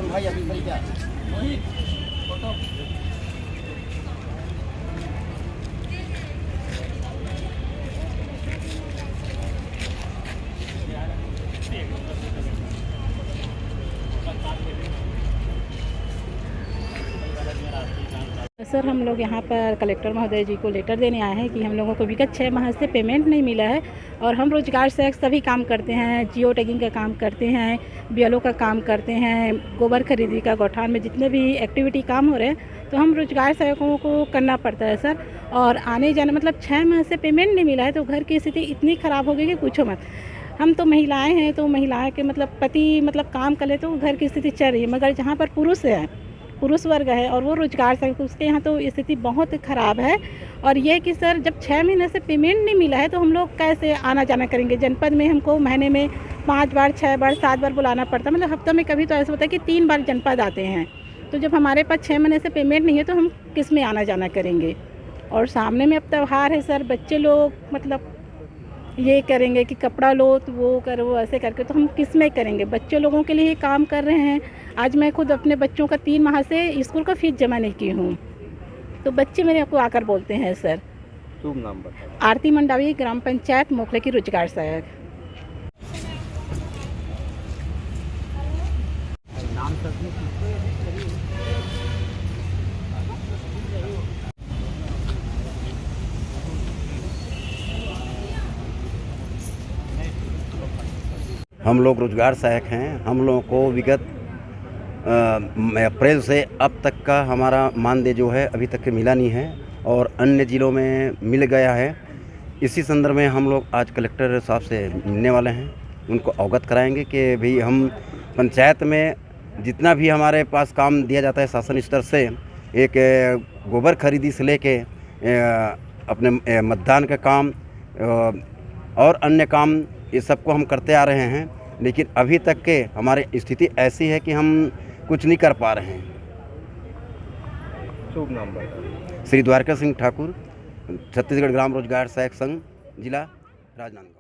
भाई अभी भाई क्या फोटो सर, हम लोग यहाँ पर कलेक्टर महोदय जी को लेटर देने आए हैं कि हम लोगों को विगत 6 माह से पेमेंट नहीं मिला है और हम रोजगार से सभी काम करते हैं, जियो टैगिंग का काम करते हैं, बीएलओ का काम करते हैं, गोबर खरीदी का, गौठान में जितने भी एक्टिविटी काम हो रहे हैं तो हम रोजगार सेवकों को करना पड़ता है सर। और आने जाने मतलब 6 माह से पेमेंट नहीं मिला है तो घर की स्थिति इतनी ख़राब हो गई कि पूछो मत। हम तो महिलाएँ हैं तो महिलाएँ के मतलब पति मतलब काम कर ले तो घर की स्थिति चल रही है, मगर जहाँ पर पुरुष वर्ग है और वो रोजगार से उसके यहाँ तो स्थिति बहुत ख़राब है। और ये कि सर जब 6 महीने से पेमेंट नहीं मिला है तो हम लोग कैसे आना जाना करेंगे। जनपद में हमको महीने में 5 बार 6 बार 7 बार बुलाना पड़ता है, मतलब हफ्ते में कभी तो ऐसा होता है कि 3 बार जनपद आते हैं। तो जब हमारे पास 6 महीने से पेमेंट नहीं है तो हम किस में आना जाना करेंगे। और सामने में अब त्यौहार है सर, बच्चे लोग मतलब ये करेंगे कि कपड़ा लो तो वो करो ऐसे करके, तो हम किस में करेंगे। बच्चे लोगों के लिए ही काम कर रहे हैं। आज मैं खुद अपने बच्चों का 3 माह से स्कूल का फीस जमा नहीं की हूँ तो बच्चे मेरे को आकर बोलते हैं सर। शुभ नाम बताओ। आरती मंडावी, ग्राम पंचायत मोखले की रोजगार सहायक। नाम हम लोग रोजगार सहायक हैं। हम लोगों को विगत अप्रैल से अब तक का हमारा मानदेय जो है अभी तक के मिला नहीं है और अन्य ज़िलों में मिल गया है। इसी संदर्भ में हम लोग आज कलेक्टर साहब से मिलने वाले हैं, उनको अवगत कराएंगे कि भाई हम पंचायत में जितना भी हमारे पास काम दिया जाता है शासन स्तर से, एक गोबर खरीदी से लेके अपने मतदान का काम और अन्य काम, ये सबको हम करते आ रहे हैं, लेकिन अभी तक के हमारी स्थिति ऐसी है कि हम कुछ नहीं कर पा रहे हैं। शुभ नाम बताओ। श्री द्वारका सिंह ठाकुर, छत्तीसगढ़ ग्राम रोजगार सहायक संघ, जिला राजनांदगांव।